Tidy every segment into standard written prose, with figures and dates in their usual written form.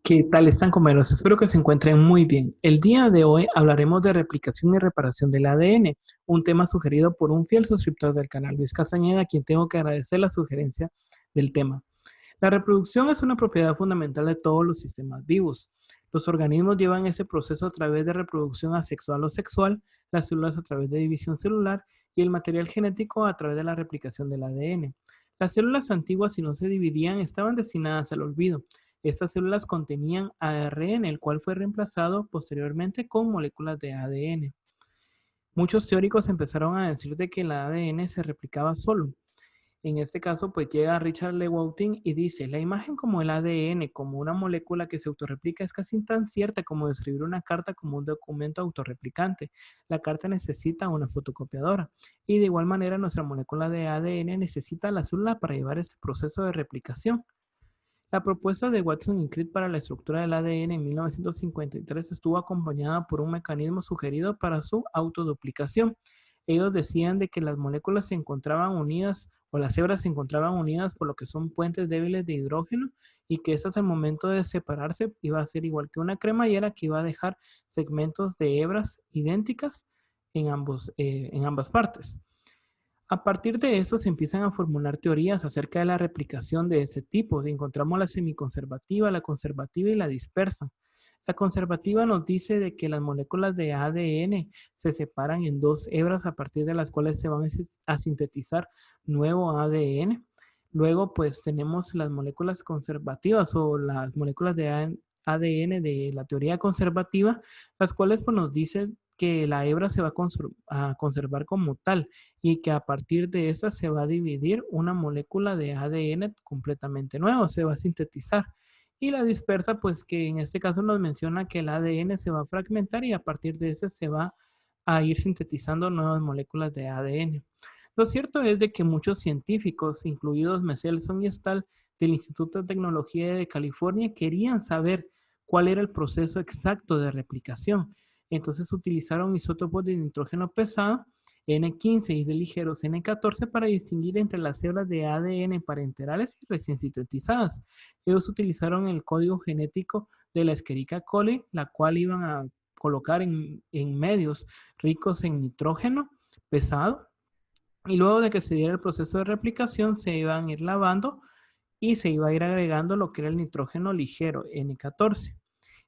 ¿Qué tal están, compañeros? Espero que se encuentren muy bien. El día de hoy hablaremos de replicación y reparación del ADN, un tema sugerido por un fiel suscriptor del canal, Luis Castañeda, a quien tengo que agradecer la sugerencia del tema. La reproducción es una propiedad fundamental de todos los sistemas vivos. Los organismos llevan este proceso a través de reproducción asexual o sexual, las células a través de división celular y el material genético a través de la replicación del ADN. Las células antiguas, si no se dividían, estaban destinadas al olvido. Estas células contenían ARN, el cual fue reemplazado posteriormente con moléculas de ADN. Muchos teóricos empezaron a decir de que el ADN se replicaba solo. En este caso, pues llega Richard Lewontin y dice, la imagen como el ADN, como una molécula que se autorreplica, es casi tan cierta como describir una carta como un documento autorreplicante. La carta necesita una fotocopiadora. Y de igual manera, nuestra molécula de ADN necesita la célula para llevar este proceso de replicación. La propuesta de Watson y Crick para la estructura del ADN en 1953 estuvo acompañada por un mecanismo sugerido para su autoduplicación. Ellos decían de que las moléculas se encontraban unidas o las hebras se encontraban unidas por lo que son puentes débiles de hidrógeno y que estas al momento de separarse iba a ser igual que una cremallera que iba a dejar segmentos de hebras idénticas en ambas partes. A partir de esto se empiezan a formular teorías acerca de la replicación de ese tipo. Encontramos la semiconservativa, la conservativa y la dispersa. La conservativa nos dice de que las moléculas de ADN se separan en dos hebras a partir de las cuales se van a sintetizar nuevo ADN. Luego, pues tenemos las moléculas conservativas o las moléculas de ADN de la teoría conservativa, las cuales pues, nos dicen que la hebra se va a conservar como tal y que a partir de esta se va a dividir una molécula de ADN completamente nueva, se va a sintetizar. Y la dispersa, pues que en este caso nos menciona que el ADN se va a fragmentar y a partir de ese se va a ir sintetizando nuevas moléculas de ADN. Lo cierto es de que muchos científicos, incluidos Michelson y Stahl, del Instituto de Tecnología de California, querían saber cuál era el proceso exacto de replicación. Entonces utilizaron isótopos de nitrógeno pesado N15 y de ligeros N14 para distinguir entre las células de ADN parenterales y recién sintetizadas. Ellos utilizaron el código genético de la Escherichia coli, la cual iban a colocar en medios ricos en nitrógeno pesado y luego de que se diera el proceso de replicación se iban a ir lavando y se iba a ir agregando lo que era el nitrógeno ligero N14.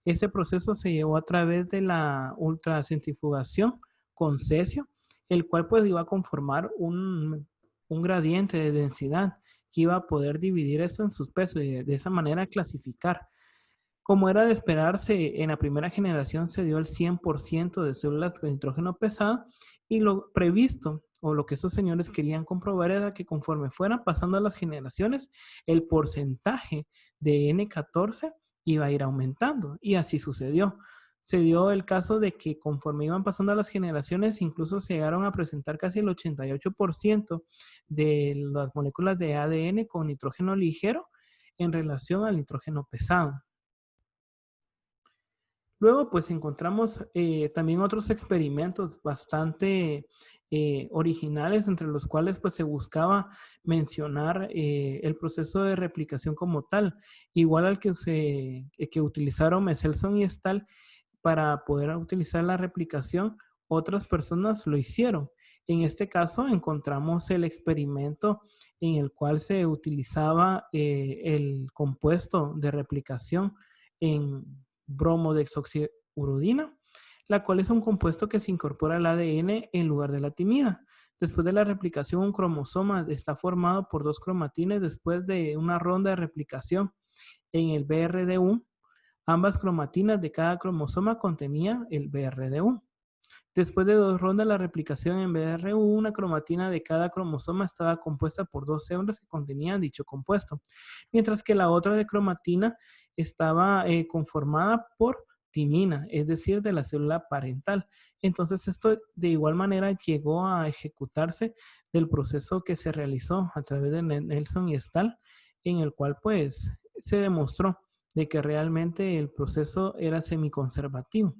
Este proceso se llevó a través de la ultracentrifugación con cesio, el cual pues iba a conformar un gradiente de densidad que iba a poder dividir esto en sus pesos y de esa manera clasificar. Como era de esperarse, en la primera generación se dio el 100% de células con nitrógeno pesado y lo previsto o lo que estos señores querían comprobar era que conforme fueran pasando las generaciones, el porcentaje de N14 iba a ir aumentando y así sucedió. Se dio el caso de que conforme iban pasando las generaciones, incluso se llegaron a presentar casi el 88% de las moléculas de ADN con nitrógeno ligero en relación al nitrógeno pesado. Luego, pues encontramos también otros experimentos bastante originales, entre los cuales pues se buscaba mencionar el proceso de replicación como tal, igual al que utilizaron Michelson y Stahl para poder utilizar la replicación, otras personas lo hicieron. En este caso encontramos el experimento en el cual se utilizaba el compuesto de replicación en bromodexoxiurudina, la cual es un compuesto que se incorpora al ADN en lugar de la timida. Después de la replicación, un cromosoma está formado por dos cromatines después de una ronda de replicación en el BRDU. Ambas cromatinas de cada cromosoma contenían el BRDU. Después de dos rondas de la replicación en BRU, una cromatina de cada cromosoma estaba compuesta por dos hebras que contenían dicho compuesto, mientras que la otra de cromatina estaba conformada por timina, es decir, de la célula parental. Entonces esto de igual manera llegó a ejecutarse del proceso que se realizó a través de Nelson y Stahl, en el cual pues se demostró de que realmente el proceso era semiconservativo.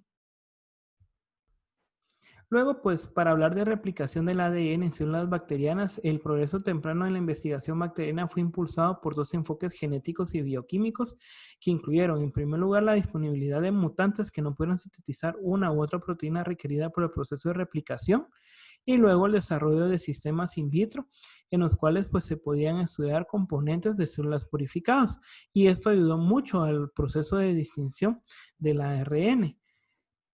Luego, pues, para hablar de replicación del ADN en células bacterianas, el progreso temprano en la investigación bacteriana fue impulsado por dos enfoques genéticos y bioquímicos que incluyeron, en primer lugar, la disponibilidad de mutantes que no pudieron sintetizar una u otra proteína requerida por el proceso de replicación, y luego el desarrollo de sistemas in vitro en los cuales pues se podían estudiar componentes de células purificadas, y esto ayudó mucho al proceso de distinción del ARN.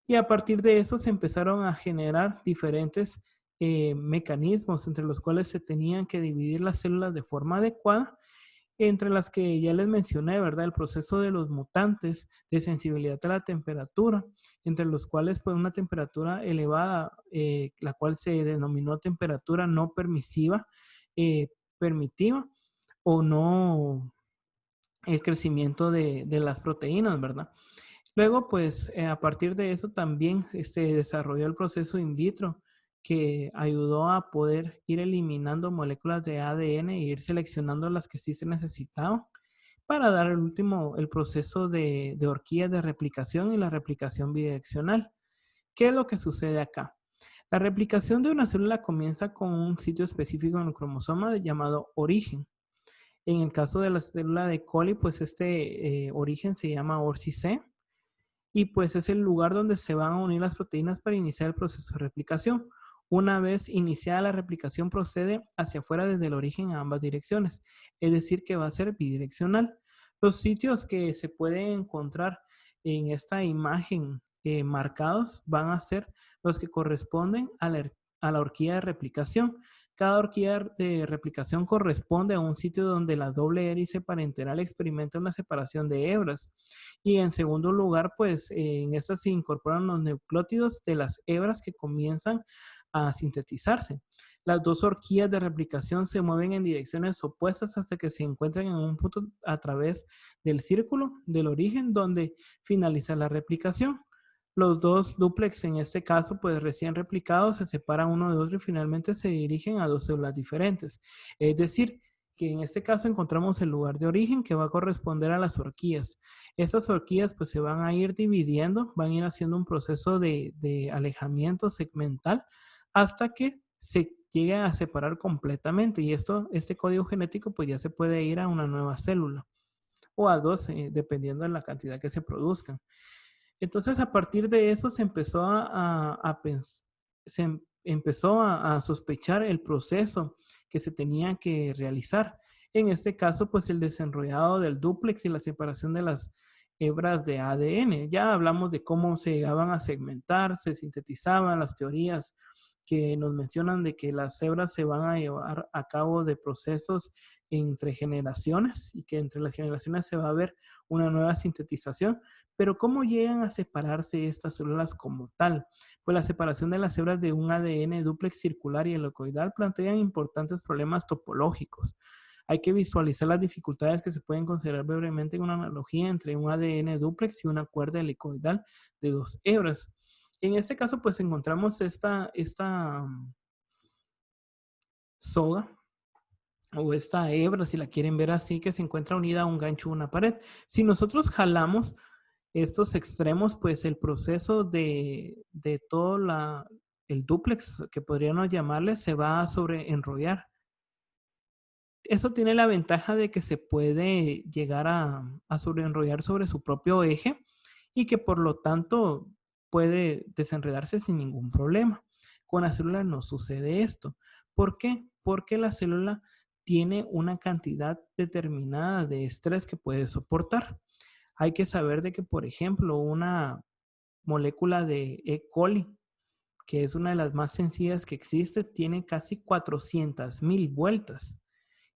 Y a partir de eso se empezaron a generar diferentes mecanismos entre los cuales se tenían que dividir las células de forma adecuada, entre las que ya les mencioné, ¿verdad? El proceso de los mutantes de sensibilidad a la temperatura, entre los cuales pues una temperatura elevada, la cual se denominó temperatura no permisiva, permitiva o no el crecimiento de las proteínas, ¿verdad? Luego, pues, a partir de eso también se desarrolló el proceso in vitro que ayudó a poder ir eliminando moléculas de ADN e ir seleccionando las que sí se necesitaban para dar el proceso de horquilla de replicación y la replicación bidireccional. ¿Qué es lo que sucede acá? La replicación de una célula comienza con un sitio específico en el cromosoma llamado origen. En el caso de la célula de coli, pues este origen se llama ORCC, y pues es el lugar donde se van a unir las proteínas para iniciar el proceso de replicación. Una vez iniciada la replicación procede hacia afuera desde el origen a ambas direcciones, es decir que va a ser bidireccional. Los sitios que se pueden encontrar en esta imagen marcados van a ser los que corresponden a la horquilla de replicación. Cada horquilla de replicación corresponde a un sitio donde la doble hélice parenteral experimenta una separación de hebras. Y en segundo lugar, pues en estas se incorporan los nucleótidos de las hebras que comienzan a sintetizarse. Las dos horquillas de replicación se mueven en direcciones opuestas hasta que se encuentran en un punto a través del círculo del origen donde finaliza la replicación. Los dos dúplex, en este caso, pues recién replicados, se separan uno de otro y finalmente se dirigen a dos células diferentes. Es decir, que en este caso encontramos el lugar de origen que va a corresponder a las horquillas. Estas horquillas pues se van a ir dividiendo, van a ir haciendo un proceso de alejamiento segmental hasta que se llegue a separar completamente, y este código genético pues ya se puede ir a una nueva célula o a dos, dependiendo de la cantidad que se produzcan. Entonces, a partir de eso se empezó a sospechar el proceso que se tenía que realizar. En este caso, pues el desenrollado del dúplex y la separación de las hebras de ADN. Ya hablamos de cómo se llegaban a segmentar, se sintetizaban las teorías que nos mencionan de que las hebras se van a llevar a cabo de procesos entre generaciones y que entre las generaciones se va a ver una nueva sintetización. Pero ¿cómo llegan a separarse estas células como tal? Pues la separación de las hebras de un ADN dúplex circular y helicoidal plantean importantes problemas topológicos. Hay que visualizar las dificultades que se pueden considerar brevemente en una analogía entre un ADN dúplex y una cuerda helicoidal de dos hebras. En este caso, pues encontramos esta soga o esta hebra, si la quieren ver así, que se encuentra unida a un gancho o una pared. Si nosotros jalamos estos extremos, pues el proceso de todo el dúplex, que podríamos llamarle, se va a sobreenrollar. Eso tiene la ventaja de que se puede llegar a sobreenrollar sobre su propio eje y que por lo tanto puede desenredarse sin ningún problema. Con la célula no sucede esto. ¿Por qué? Porque la célula tiene una cantidad determinada de estrés que puede soportar. Hay que saber de que, por ejemplo, una molécula de E. coli, que es una de las más sencillas que existe, tiene casi 400,000 vueltas.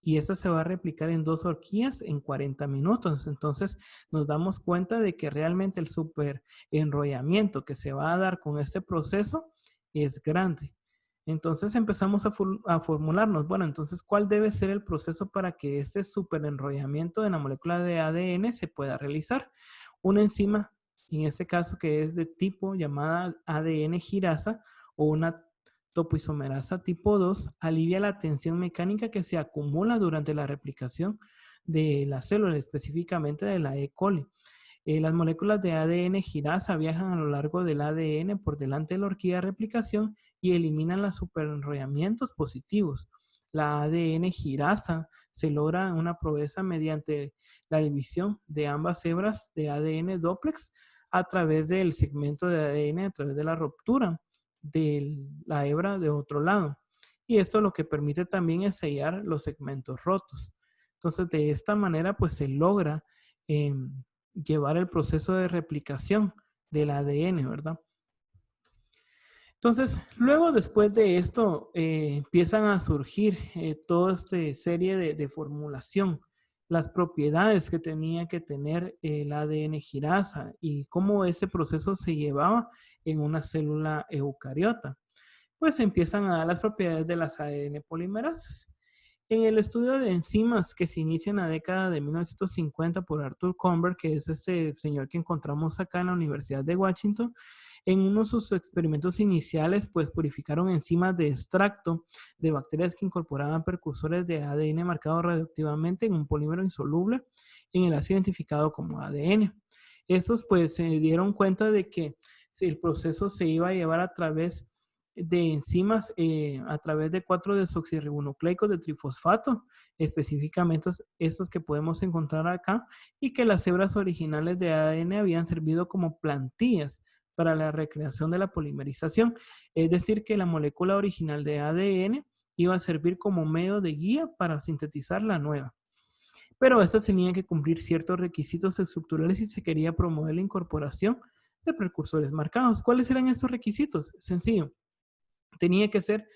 Y esta se va a replicar en dos horquillas en 40 minutos. Entonces nos damos cuenta de que realmente el super enrollamiento que se va a dar con este proceso es grande. Entonces empezamos a formularnos, bueno, entonces, ¿cuál debe ser el proceso para que este super enrollamiento de la molécula de ADN se pueda realizar? Una enzima, en este caso que es de tipo llamada ADN girasa o una topoisomerasa tipo 2, alivia la tensión mecánica que se acumula durante la replicación de la célula, específicamente de la E. coli. Las moléculas de ADN girasa viajan a lo largo del ADN por delante de la horquilla de replicación y eliminan los superenrollamientos positivos. La ADN girasa se logra una proeza mediante la división de ambas hebras de ADN dúplex a través del segmento de ADN, a través de la ruptura de la hebra de otro lado. Y esto lo que permite también es sellar los segmentos rotos. Entonces, de esta manera, pues se logra llevar el proceso de replicación del ADN, ¿verdad? Entonces, luego después de esto, empiezan a surgir toda esta serie de formulación, las propiedades que tenía que tener el ADN girasa y cómo ese proceso se llevaba en una célula eucariota. Pues empiezan a dar las propiedades de las ADN polimerasas. En el estudio de enzimas que se inicia en la década de 1950 por Arthur Comber, que es este señor que encontramos acá en la Universidad de Washington, en uno de sus experimentos iniciales, pues purificaron enzimas de extracto de bacterias que incorporaban precursores de ADN marcados radioactivamente en un polímero insoluble en el ácido identificado como ADN. Estos pues se dieron cuenta de que el proceso se iba a llevar a través de enzimas a través de 4 desoxirribonucleicos de trifosfato, específicamente estos que podemos encontrar acá, y que las hebras originales de ADN habían servido como plantillas para la recreación de la polimerización, es decir, que la molécula original de ADN iba a servir como medio de guía para sintetizar la nueva. Pero estos tenían que cumplir ciertos requisitos estructurales si se quería promover la incorporación de precursores marcados. ¿Cuáles eran estos requisitos? Sencillo. Tenía que ser,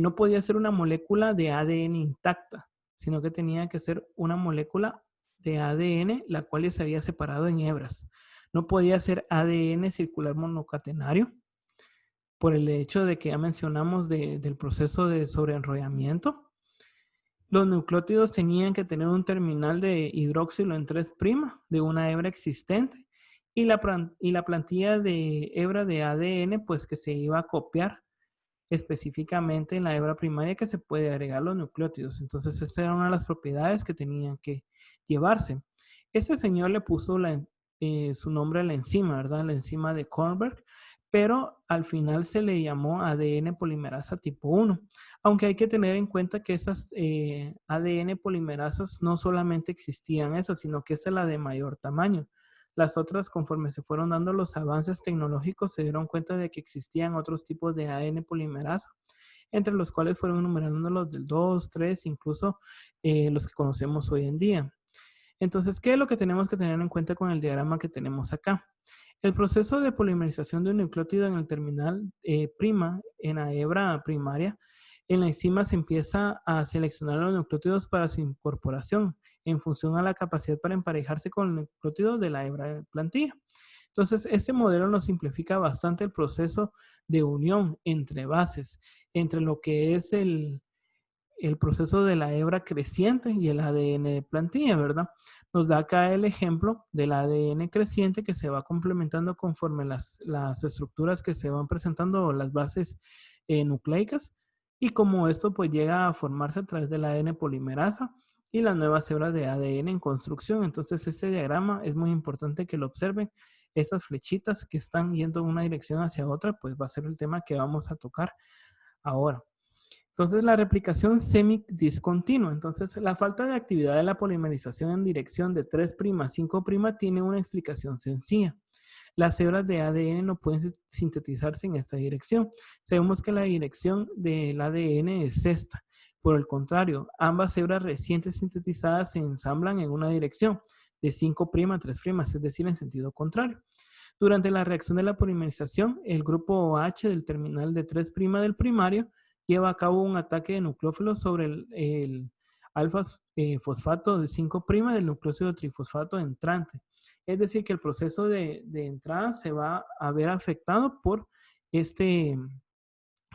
no podía ser una molécula de ADN intacta, sino que tenía que ser una molécula de ADN la cual ya se había separado en hebras. No podía ser ADN circular monocatenario, por el hecho de que ya mencionamos del proceso de sobreenrollamiento. Los nucleótidos tenían que tener un terminal de hidróxilo en 3' de una hebra existente y la plantilla de hebra de ADN pues que se iba a copiar específicamente en la hebra primaria que se puede agregar los nucleótidos. Entonces, esta era una de las propiedades que tenían que llevarse. Este señor le puso su nombre a la enzima, ¿verdad? La enzima de Kornberg, pero al final se le llamó ADN polimerasa tipo 1. Aunque hay que tener en cuenta que esas ADN polimerasas no solamente existían esas, sino que esa es la de mayor tamaño. Las otras, conforme se fueron dando los avances tecnológicos, se dieron cuenta de que existían otros tipos de ADN polimerasa, entre los cuales fueron enumerando los del 2, 3, incluso los que conocemos hoy en día. Entonces, ¿qué es lo que tenemos que tener en cuenta con el diagrama que tenemos acá? El proceso de polimerización de un nucleótido en el terminal prima, en la hebra primaria, en la enzima se empieza a seleccionar los nucleótidos para su incorporación en función a la capacidad para emparejarse con el nucleótido de la hebra plantilla. Entonces, este modelo nos simplifica bastante el proceso de unión entre bases, entre lo que es el proceso de la hebra creciente y el ADN de plantilla, ¿verdad? Nos da acá el ejemplo del ADN creciente que se va complementando conforme las estructuras que se van presentando o las bases nucleicas y como esto pues llega a formarse a través del ADN polimerasa y las nuevas hebras de ADN en construcción. Entonces este diagrama es muy importante que lo observen. Estas flechitas que están yendo de una dirección hacia otra pues va a ser el tema que vamos a tocar ahora. Entonces, la replicación semidiscontinua. Entonces, la falta de actividad de la polimerización en dirección de 3' a 5' tiene una explicación sencilla. Las hebras de ADN no pueden sintetizarse en esta dirección. Sabemos que la dirección del ADN es esta. Por el contrario, ambas hebras recientes sintetizadas se ensamblan en una dirección de 5' a 3', es decir, en sentido contrario. Durante la reacción de la polimerización, el grupo OH del terminal de 3' del primario lleva a cabo un ataque de nucleófilos sobre el alfa fosfato de 5' del nucleósido trifosfato entrante. Es decir, que el proceso de entrada se va a ver afectado por este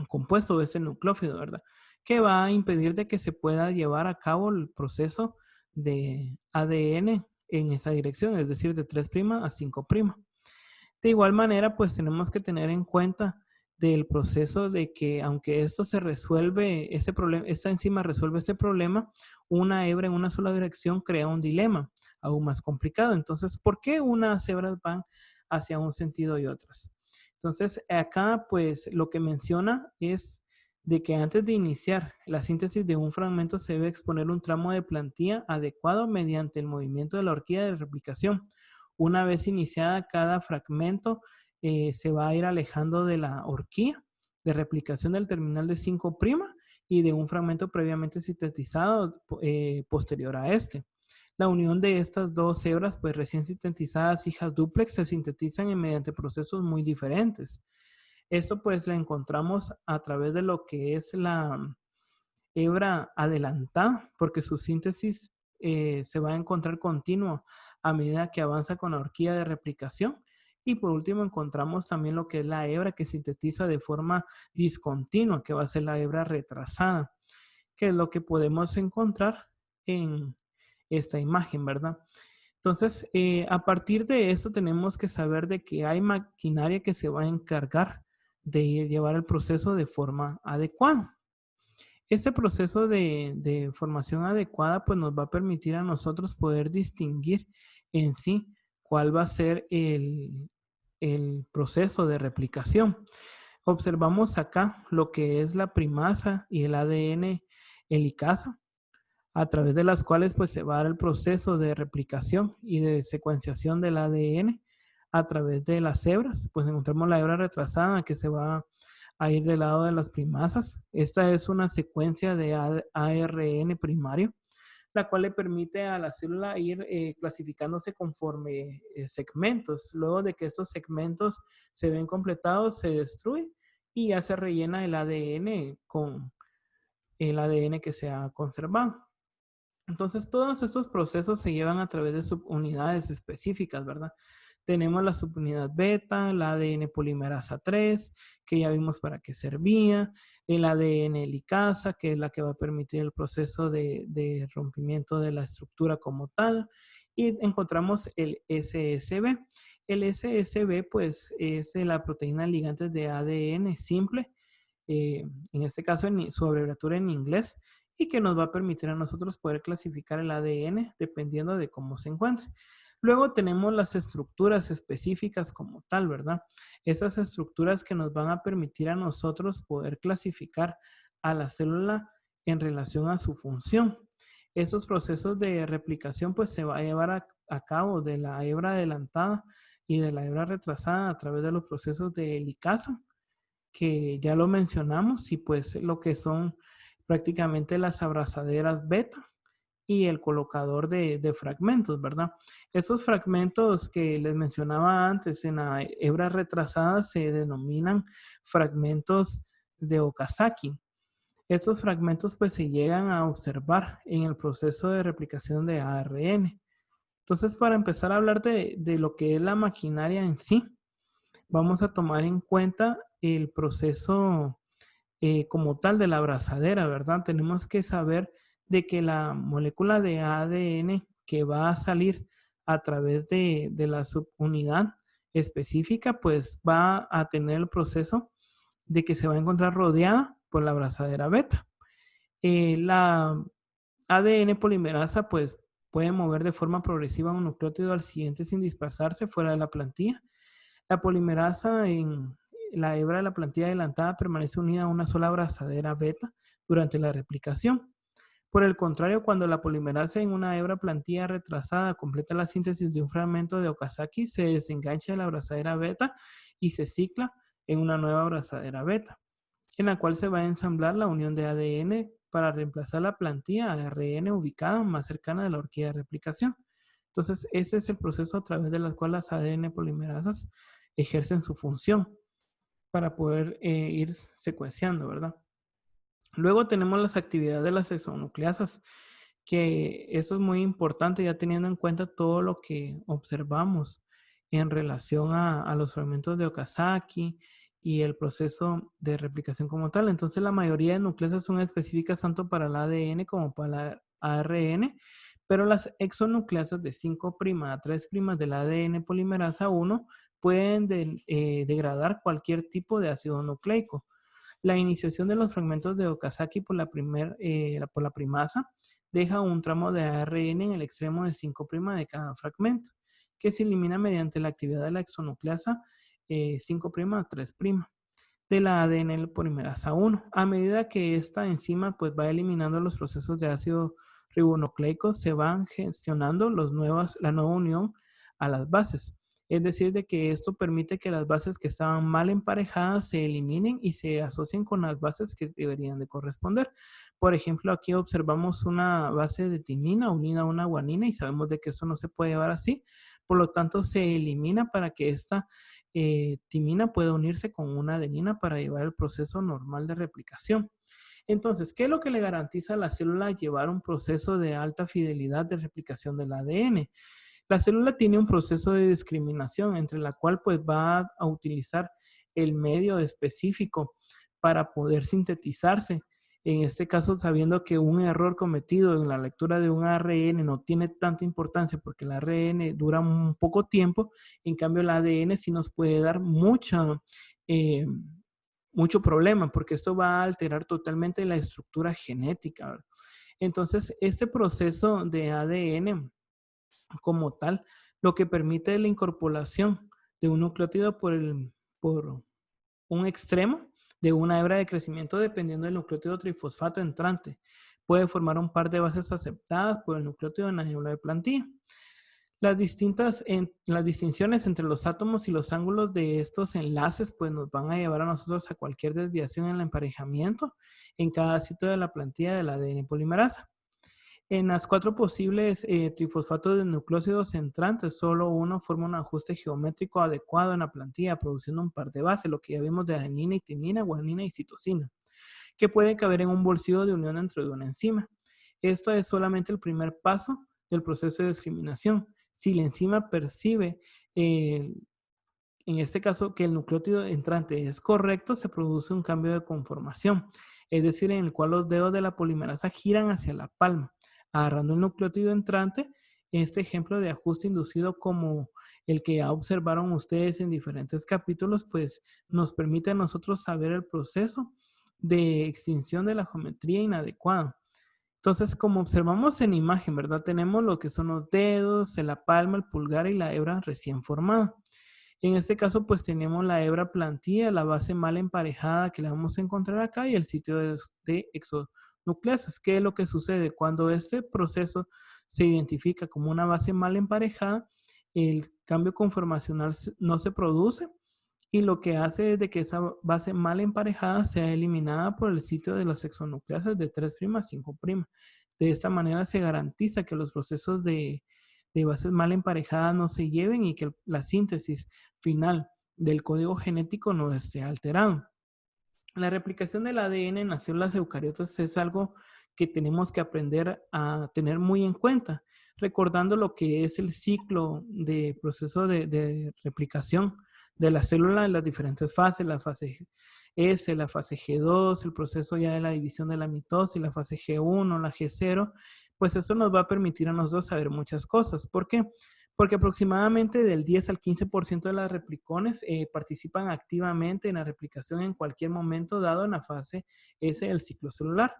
compuesto de este nucleófido, ¿verdad? Que va a impedir de que se pueda llevar a cabo el proceso de ADN en esa dirección, es decir, de 3' a 5'. De igual manera, pues tenemos que tener en cuenta del proceso de que aunque esto se resuelve, esta enzima resuelve este problema, una hebra en una sola dirección crea un dilema. aún más complicado. Entonces, ¿por qué unas hebras van hacia un sentido y otras? Entonces, acá pues lo que menciona es de que antes de iniciar la síntesis de un fragmento se debe exponer un tramo de plantilla adecuado mediante el movimiento de la horquilla de replicación. Una vez iniciada cada fragmento, se va a ir alejando de la horquilla de replicación del terminal de 5' y de un fragmento previamente sintetizado posterior a este. La unión de estas dos hebras, pues recién sintetizadas, hijas dúplex, se sintetizan mediante procesos muy diferentes. Esto pues la encontramos a través de lo que es la hebra adelantada, porque su síntesis se va a encontrar continua a medida que avanza con la horquilla de replicación. Y por último encontramos también lo que es la hebra que sintetiza de forma discontinua, que va a ser la hebra retrasada, que es lo que podemos encontrar en esta imagen, ¿verdad? Entonces, a partir de esto tenemos que saber de que hay maquinaria que se va a encargar de llevar el proceso de forma adecuada. Este proceso de formación adecuada pues nos va a permitir a nosotros poder distinguir en sí cuál va a ser el proceso de replicación. Observamos acá lo que es la primasa y el ADN helicasa, a través de las cuales pues se va a dar el proceso de replicación y de secuenciación del ADN a través de las hebras. Pues encontramos la hebra retrasada que se va a ir del lado de las primasas. Esta es una secuencia de ARN primario, la cual le permite a la célula ir clasificándose conforme segmentos. Luego de que estos segmentos se ven completados, se destruye y ya se rellena el ADN con el ADN que se ha conservado. Entonces, todos estos procesos se llevan a través de subunidades específicas, ¿verdad? Tenemos la subunidad beta, la ADN polimerasa 3, que ya vimos para qué servía, el ADN helicasa, que es la que va a permitir el proceso de rompimiento de la estructura como tal, y encontramos el SSB. El SSB, pues, es la proteína ligante de ADN simple, en este caso su abreviatura en inglés, y que nos va a permitir a nosotros poder clasificar el ADN dependiendo de cómo se encuentre. Luego tenemos las estructuras específicas como tal, ¿verdad? Esas estructuras que nos van a permitir a nosotros poder clasificar a la célula en relación a su función. Esos procesos de replicación pues se va a llevar a cabo de la hebra adelantada y de la hebra retrasada a través de los procesos de helicasa, que ya lo mencionamos, y pues lo que son prácticamente las abrazaderas beta y el colocador de fragmentos, ¿verdad? Estos fragmentos que les mencionaba antes en la hebra retrasada se denominan fragmentos de Okazaki. Estos fragmentos pues se llegan a observar en el proceso de replicación de ARN. Entonces, para empezar a hablar de lo que es la maquinaria en sí, vamos a tomar en cuenta el proceso como tal de la abrazadera, ¿verdad? Tenemos que saber de que la molécula de ADN que va a salir a través de la subunidad específica, pues va a tener el proceso de que se va a encontrar rodeada por la abrazadera beta. La ADN polimerasa, pues puede mover de forma progresiva un nucleótido al siguiente sin dispersarse fuera de la plantilla. La polimerasa en la hebra de la plantilla adelantada permanece unida a una sola abrazadera beta durante la replicación. Por el contrario, cuando la polimerasa en una hebra plantilla retrasada completa la síntesis de un fragmento de Okazaki, se desengancha de la abrazadera beta y se cicla en una nueva abrazadera beta, en la cual se va a ensamblar la unión de ADN para reemplazar la plantilla ARN ubicada más cercana de la horquilla de replicación. Entonces, ese es el proceso a través del cual las ADN polimerasas ejercen su función para poder ir secuenciando, ¿verdad? Luego tenemos las actividades de las exonucleasas, que eso es muy importante ya teniendo en cuenta todo lo que observamos en relación a los fragmentos de Okazaki y el proceso de replicación como tal. Entonces la mayoría de nucleasas son específicas tanto para el ADN como para el ARN, pero las exonucleasas de 5' a 3' del ADN polimerasa 1 pueden degradar cualquier tipo de ácido nucleico. La iniciación de los fragmentos de Okazaki por la primasa deja un tramo de ARN en el extremo de 5' de cada fragmento, que se elimina mediante la actividad de la exonucleasa 5' a 3' de la ADN polimerasa 1. A medida que esta enzima pues, va eliminando los procesos de ácido ribonucleico, se van gestionando la nueva unión a las bases. Es decir, de que esto permite que las bases que estaban mal emparejadas se eliminen y se asocien con las bases que deberían de corresponder. Por ejemplo, aquí observamos una base de timina unida a una guanina y sabemos de que esto no se puede llevar así. Por lo tanto, se elimina para que esta timina pueda unirse con una adenina para llevar el proceso normal de replicación. Entonces, ¿qué es lo que le garantiza a la célula llevar un proceso de alta fidelidad de replicación del ADN? La célula tiene un proceso de discriminación entre la cual pues va a utilizar el medio específico para poder sintetizarse. En este caso, sabiendo que un error cometido en la lectura de un ARN no tiene tanta importancia porque el ARN dura un poco tiempo, en cambio el ADN sí nos puede dar mucho problema porque esto va a alterar totalmente la estructura genética, ¿verdad? Entonces, este proceso de ADN como tal, lo que permite la incorporación de un nucleótido por un extremo de una hebra de crecimiento dependiendo del nucleótido trifosfato entrante. Puede formar un par de bases aceptadas por el nucleótido en la hebra de plantilla. Las distinciones entre los átomos y los ángulos de estos enlaces pues nos van a llevar a nosotros a cualquier desviación en el emparejamiento en cada sitio de la plantilla del ADN polimerasa. En las 4 posibles trifosfatos de nucleósidos entrantes, solo uno forma un ajuste geométrico adecuado en la plantilla, produciendo un par de bases, lo que ya vimos de adenina y timina, guanina y citosina, que puede caber en un bolsillo de unión dentro de una enzima. Esto es solamente el primer paso del proceso de discriminación. Si la enzima percibe, en este caso, que el nucleótido entrante es correcto, se produce un cambio de conformación, es decir, en el cual los dedos de la polimerasa giran hacia la palma, agarrando el nucleótido entrante. Este ejemplo de ajuste inducido como el que ya observaron ustedes en diferentes capítulos, pues nos permite a nosotros saber el proceso de extinción de la geometría inadecuada. Entonces, como observamos en imagen, ¿verdad? Tenemos lo que son los dedos, la palma, el pulgar y la hebra recién formada. En este caso, pues tenemos la hebra plantilla, la base mal emparejada que la vamos a encontrar acá y el sitio de exonucleasas. ¿Qué es lo que sucede? Cuando este proceso se identifica como una base mal emparejada, el cambio conformacional no se produce y lo que hace es de que esa base mal emparejada sea eliminada por el sitio de los exonucleasas de 3' a 5'. De esta manera se garantiza que los procesos de bases mal emparejadas no se lleven y que la síntesis final del código genético no esté alterado. La replicación del ADN en las células eucariotas es algo que tenemos que aprender a tener muy en cuenta, recordando lo que es el ciclo de proceso de replicación de la célula en las diferentes fases, la fase S, la fase G2, el proceso ya de la división de la mitosis, la fase G1, la G0, pues eso nos va a permitir a nosotros saber muchas cosas. ¿Por qué? Porque aproximadamente del 10 al 15% de las replicones participan activamente en la replicación en cualquier momento dado en la fase S del ciclo celular.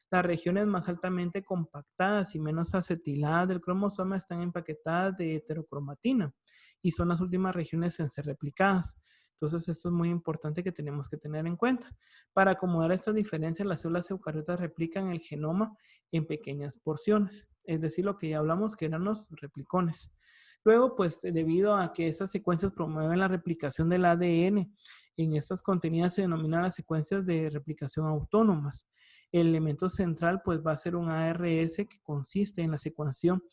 Las regiones más altamente compactadas y menos acetiladas del cromosoma están empaquetadas de heterocromatina y son las últimas regiones en ser replicadas. Entonces, esto es muy importante que tenemos que tener en cuenta. Para acomodar estas diferencias, las células eucariotas replican el genoma en pequeñas porciones, es decir, lo que ya hablamos que eran los replicones. Luego, pues debido a que estas secuencias promueven la replicación del ADN, en estas contenidas se denominan las secuencias de replicación autónomas. El elemento central pues va a ser un ARS que consiste en la secuenciación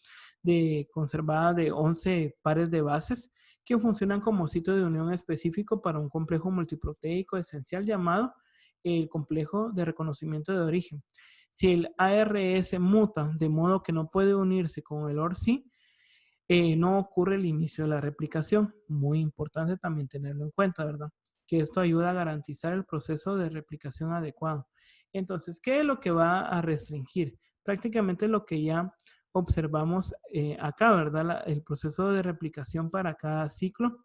conservada de 11 pares de bases que funcionan como sitio de unión específico para un complejo multiproteico esencial llamado el complejo de reconocimiento de origen. Si el ARS muta de modo que no puede unirse con el ORCI, no ocurre el inicio de la replicación. Muy importante también tenerlo en cuenta, ¿verdad? Que esto ayuda a garantizar el proceso de replicación adecuado. Entonces, ¿qué es lo que va a restringir? Prácticamente lo que ya observamos acá, ¿verdad? El proceso de replicación para cada ciclo.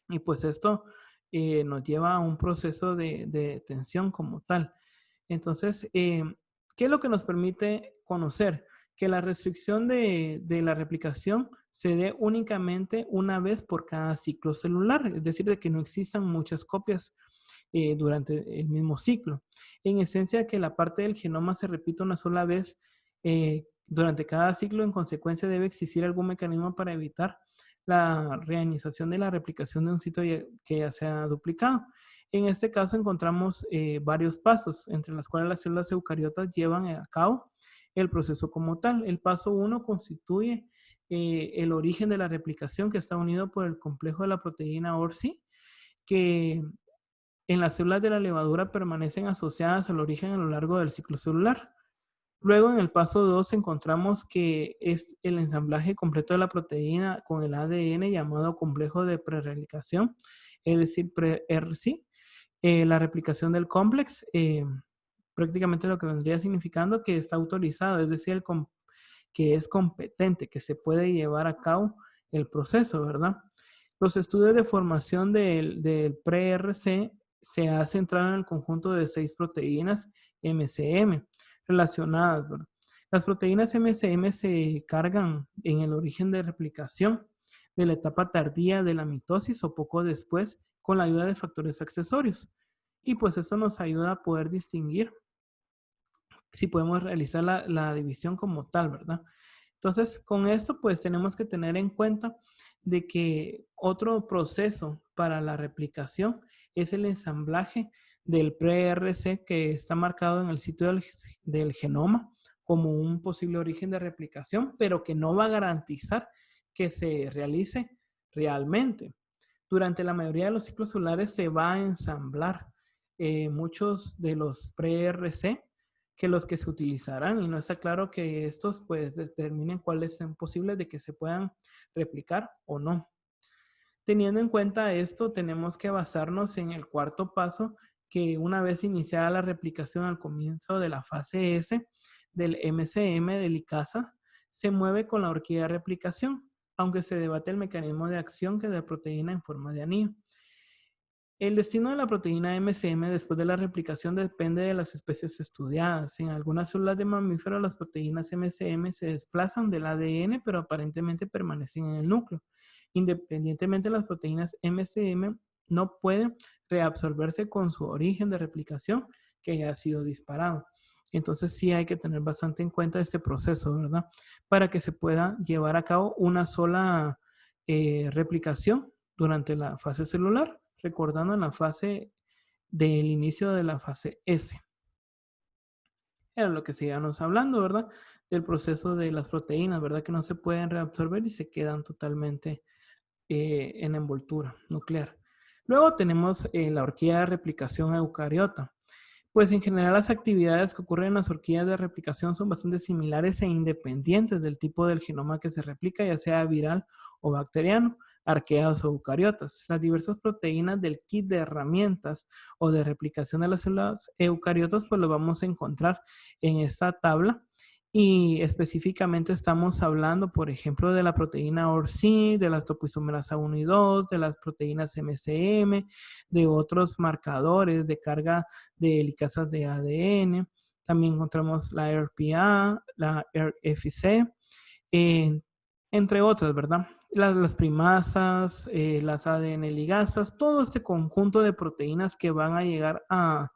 Y pues esto nos lleva a un proceso de tensión como tal. Entonces, ¿Qué es lo que nos permite conocer? Que la restricción de la replicación se dé únicamente una vez por cada ciclo celular, es decir, de que no existan muchas copias durante el mismo ciclo. En esencia, que la parte del genoma se repita una sola vez durante cada ciclo, en consecuencia debe existir algún mecanismo para evitar la reinización de la replicación de un sitio que ya se ha duplicado. En este caso encontramos varios pasos, entre los cuales las células eucariotas llevan a cabo el proceso como tal. El paso 1 constituye el origen de la replicación, que está unido por el complejo de la proteína ORSI, que en las células de la levadura permanecen asociadas al origen a lo largo del ciclo celular. Luego, en el paso 2 encontramos que es el ensamblaje completo de la proteína con el ADN llamado complejo de prerreplicación, es decir, pre-RC. La replicación del complex, prácticamente lo que vendría significando que está autorizado, es decir, que es competente, que se puede llevar a cabo el proceso, ¿verdad? Los estudios de formación del pre-RC se ha centrado en el conjunto de 6 proteínas MCM relacionadas, ¿verdad? Las proteínas MCM se cargan en el origen de replicación de la etapa tardía de la mitosis o poco después con la ayuda de factores accesorios. Y pues esto nos ayuda a poder distinguir si podemos realizar la división como tal, ¿verdad? Entonces, con esto pues tenemos que tener en cuenta de que otro proceso para la replicación es el ensamblaje del pre-RC, que está marcado en el sitio del genoma como un posible origen de replicación, pero que no va a garantizar que se realice realmente. Durante la mayoría de los ciclos celulares se va a ensamblar muchos de los pre-RC que los que se utilizarán, y no está claro que estos pues determinen cuáles son posibles de que se puedan replicar o no. Teniendo en cuenta esto, tenemos que basarnos en el cuarto paso, que una vez iniciada la replicación al comienzo de la fase S del MCM de licasa, se mueve con la horquilla de replicación, aunque se debate el mecanismo de acción que da proteína en forma de anillo. El destino de la proteína MCM después de la replicación depende de las especies estudiadas. En algunas células de mamíferos, las proteínas MCM se desplazan del ADN, pero aparentemente permanecen en el núcleo. Independientemente, las proteínas MCM no pueden reabsorberse con su origen de replicación que ya ha sido disparado. Entonces sí hay que tener bastante en cuenta este proceso, ¿verdad? Para que se pueda llevar a cabo una sola replicación durante la fase celular, recordando en la fase del inicio de la fase S. Era lo que seguíamos hablando, ¿verdad? Del proceso de las proteínas, ¿verdad? Que no se pueden reabsorber y se quedan totalmente en envoltura nuclear. Luego tenemos la horquilla de replicación eucariota. Pues en general las actividades que ocurren en las horquillas de replicación son bastante similares e independientes del tipo del genoma que se replica, ya sea viral o bacteriano, arqueas o eucariotas. Las diversas proteínas del kit de herramientas o de replicación de las células eucariotas, pues lo vamos a encontrar en esta tabla. Y específicamente estamos hablando, por ejemplo, de la proteína ORC, de las topoisomerasa 1 y 2, de las proteínas MCM, de otros marcadores de carga de helicasas de ADN. También encontramos la RPA, la RFC, eh, entre otras, ¿verdad? Las primasas, las ADN ligasas, todo este conjunto de proteínas que van a llegar a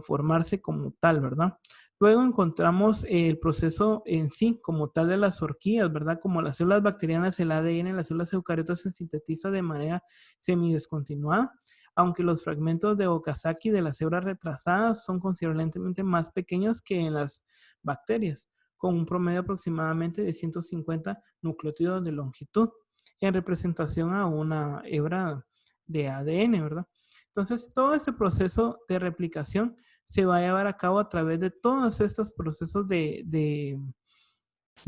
formarse como tal, ¿verdad? Luego encontramos el proceso en sí, como tal de las horquillas, ¿verdad? Como las células bacterianas, el ADN, las células eucariotas se sintetiza de manera semidescontinuada, aunque los fragmentos de Okazaki de las hebras retrasadas son considerablemente más pequeños que en las bacterias, con un promedio aproximadamente de 150 nucleótidos de longitud, en representación a una hebra de ADN, ¿verdad? Entonces, todo este proceso de replicación se va a llevar a cabo a través de todos estos procesos de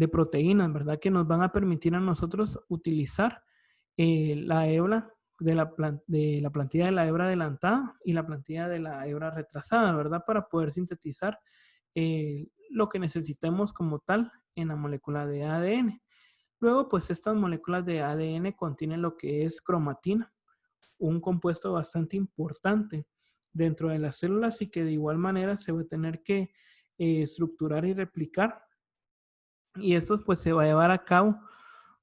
proteínas, ¿verdad? Que nos van a permitir a nosotros utilizar la hebra de la plantilla de la hebra adelantada y la plantilla de la hebra retrasada, ¿verdad? Para poder sintetizar lo que necesitemos como tal en la molécula de ADN. Luego, pues estas moléculas de ADN contienen lo que es cromatina, un compuesto bastante importante dentro de las células y que de igual manera se va a tener que estructurar y replicar. Y esto pues se va a llevar a cabo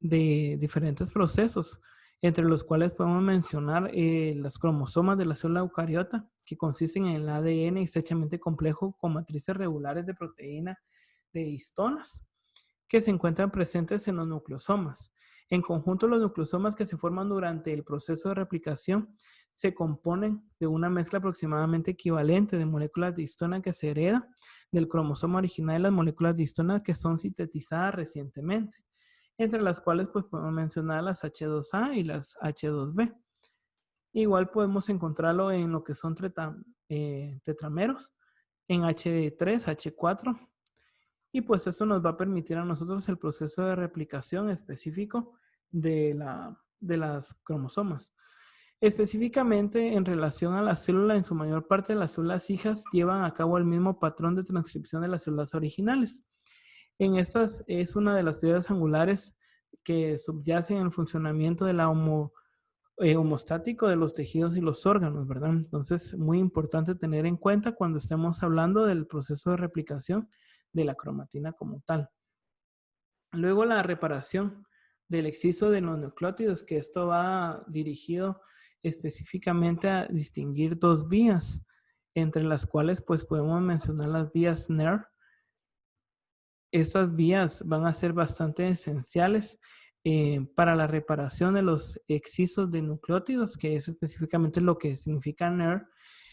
de diferentes procesos, entre los cuales podemos mencionar los cromosomas de la célula eucariota, que consisten en el ADN estrechamente complejo con matrices regulares de proteína de histonas, que se encuentran presentes en los nucleosomas. En conjunto, los nucleosomas que se forman durante el proceso de replicación se componen de una mezcla aproximadamente equivalente de moléculas de histona que se hereda del cromosoma original y las moléculas de histona que son sintetizadas recientemente, entre las cuales pues, podemos mencionar las H2A y las H2B. Igual podemos encontrarlo en lo que son tetrameros, en H3, H4, y pues esto nos va a permitir a nosotros el proceso de replicación específico de las cromosomas. Específicamente en relación a la célula, en su mayor parte las células hijas llevan a cabo el mismo patrón de transcripción de las células originales. En estas es una de las piedras angulares que subyacen en el funcionamiento de la homostático de los tejidos y los órganos, ¿verdad? Entonces, muy importante tener en cuenta cuando estemos hablando del proceso de replicación de la cromatina como tal. Luego la reparación del exciso de los nucleótidos, que esto va dirigido específicamente a distinguir dos vías, entre las cuales pues podemos mencionar las vías NER. Estas vías van a ser bastante esenciales para la reparación de los excisos de nucleótidos, que es específicamente lo que significa NER,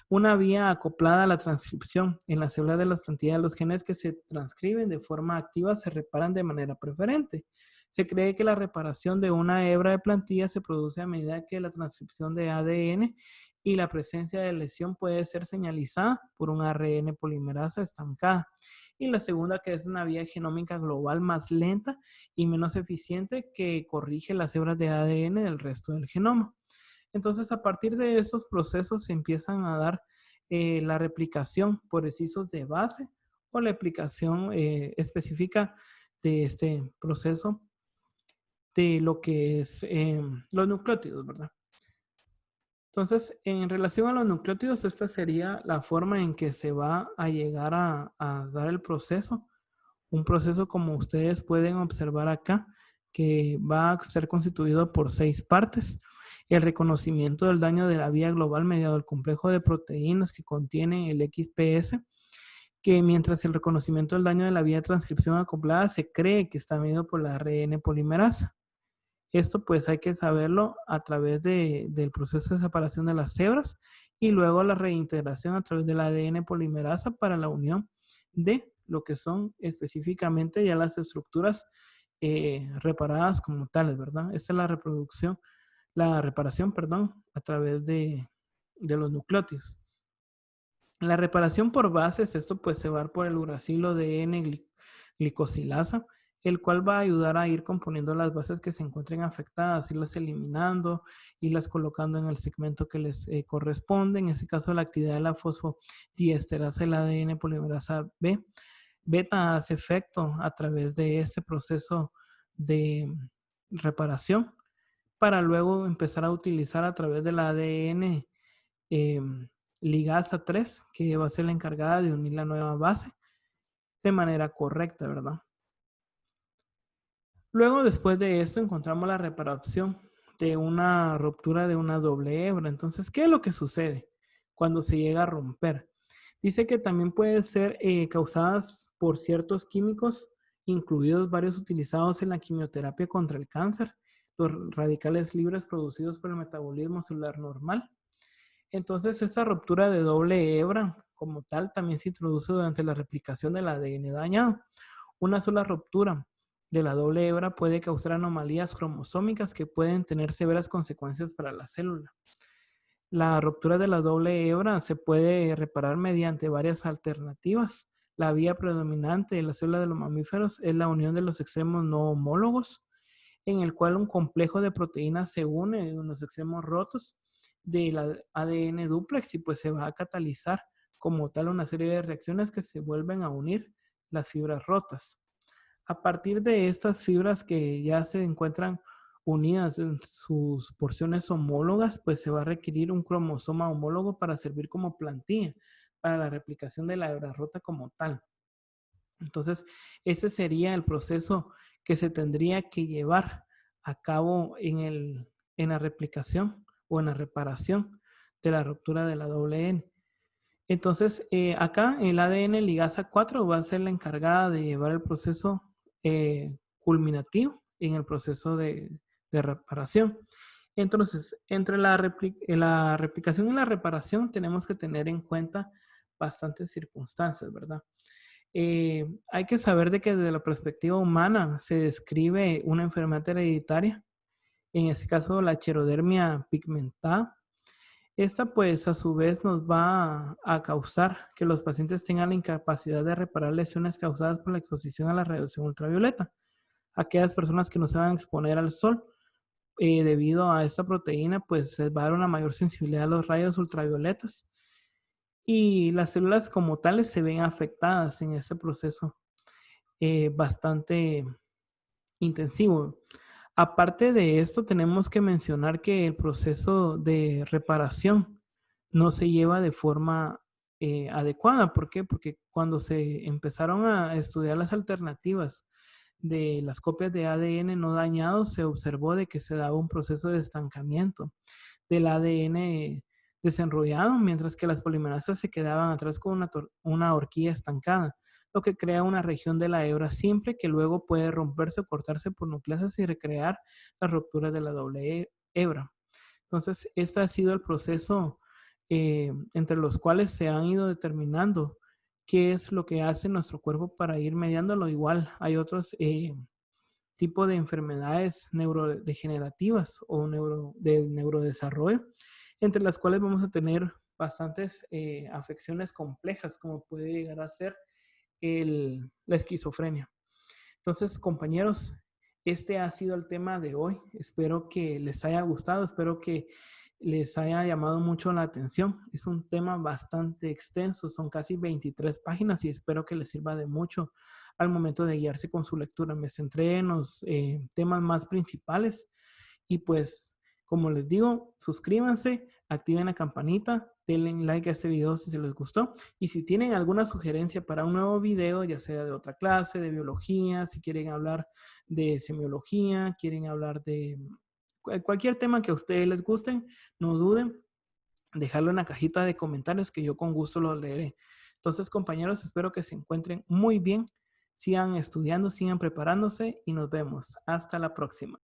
una vía acoplada a la transcripción. En las células de las plantillas, los genes que se transcriben de forma activa se reparan de manera preferente. Se cree que la reparación de una hebra de plantilla se produce a medida que la transcripción de ADN y la presencia de lesión puede ser señalizada por un ARN polimerasa estancada. Y la segunda, que es una vía genómica global más lenta y menos eficiente, que corrige las hebras de ADN del resto del genoma. Entonces, a partir de estos procesos se empiezan a dar la replicación por excisos de base o la aplicación específica de este proceso de lo que es los nucleótidos, ¿verdad? Entonces, en relación a los nucleótidos, esta sería la forma en que se va a llegar a dar el proceso. Un proceso como ustedes pueden observar acá, que va a ser constituido por 6 partes. El reconocimiento del daño de la vía global mediado el complejo de proteínas que contiene el XPS, que mientras el reconocimiento del daño de la vía de transcripción acoplada se cree que está mediado por la ARN polimerasa. Esto pues hay que saberlo a través del proceso de separación de las hebras y luego la reintegración a través del ADN polimerasa para la unión de lo que son específicamente ya las estructuras reparadas como tales, ¿verdad? Esta es la reparación, perdón, a través de los nucleótidos. La reparación por bases, esto pues se va a dar por el uracilo de N-glicosilasa, el cual va a ayudar a ir componiendo las bases que se encuentren afectadas, irlas eliminando, irlas colocando en el segmento que les corresponde. En este caso, la actividad de la fosfodiesterasa, el ADN polimerasa B, beta hace efecto a través de este proceso de reparación para luego empezar a utilizar a través del ADN ligasa 3, que va a ser la encargada de unir la nueva base de manera correcta, ¿verdad? Luego, después de esto, encontramos la reparación de una ruptura de una doble hebra. Entonces, ¿qué es lo que sucede cuando se llega a romper? Dice que también puede ser causadas por ciertos químicos, incluidos varios utilizados en la quimioterapia contra el cáncer, los radicales libres producidos por el metabolismo celular normal. Entonces, esta ruptura de doble hebra como tal también se introduce durante la replicación del ADN dañado. Una sola ruptura de la doble hebra puede causar anomalías cromosómicas que pueden tener severas consecuencias para la célula. La ruptura de la doble hebra se puede reparar mediante varias alternativas. La vía predominante de la célula de los mamíferos es la unión de los extremos no homólogos, en el cual un complejo de proteínas se une en los extremos rotos del ADN dúplex y pues se va a catalizar como tal una serie de reacciones que se vuelven a unir las fibras rotas. A partir de estas fibras que ya se encuentran unidas en sus porciones homólogas, pues se va a requerir un cromosoma homólogo para servir como plantilla para la replicación de la hebra rota como tal. Entonces, ese sería el proceso que se tendría que llevar a cabo en la replicación o en la reparación de la ruptura de la doble N. Entonces, acá el ADN ligasa 4 va a ser la encargada de llevar el proceso culminativo en el proceso de reparación. Entonces, entre la replicación y la reparación tenemos que tener en cuenta bastantes circunstancias, ¿verdad? Hay que saber de que desde la perspectiva humana se describe una enfermedad hereditaria, en este caso la cherodermia pigmentada. Esta pues a su vez nos va a causar que los pacientes tengan la incapacidad de reparar lesiones causadas por la exposición a la radiación ultravioleta. Aquellas personas que no se van a exponer al sol debido a esta proteína pues les va a dar una mayor sensibilidad a los rayos ultravioletas y las células como tales se ven afectadas en este proceso bastante intensivo. Aparte de esto, tenemos que mencionar que el proceso de reparación no se lleva de forma adecuada. ¿Por qué? Porque cuando se empezaron a estudiar las alternativas de las copias de ADN no dañados, se observó de que se daba un proceso de estancamiento del ADN desenrollado, mientras que las polimerasas se quedaban atrás con una horquilla estancada, lo que crea una región de la hebra simple que luego puede romperse o cortarse por nucleasas y recrear la ruptura de la doble hebra. Entonces, este ha sido el proceso entre los cuales se han ido determinando qué es lo que hace nuestro cuerpo para ir mediándolo. Igual hay otros tipos de enfermedades neurodegenerativas o de neurodesarrollo, entre las cuales vamos a tener bastantes afecciones complejas, como puede llegar a ser la esquizofrenia. Entonces, compañeros, este ha sido el tema de hoy. Espero que les haya gustado, espero que les haya llamado mucho la atención. Es un tema bastante extenso, son casi 23 páginas y espero que les sirva de mucho al momento de guiarse con su lectura. Me centré en los temas más principales y pues, como les digo, suscríbanse, activen la campanita, denle like a este video si les gustó. Y si tienen alguna sugerencia para un nuevo video, ya sea de otra clase, de biología, si quieren hablar de semiología, quieren hablar de cualquier tema que a ustedes les guste, no duden, dejarlo en la cajita de comentarios que yo con gusto lo leeré. Entonces, compañeros, espero que se encuentren muy bien, sigan estudiando, sigan preparándose y nos vemos. Hasta la próxima.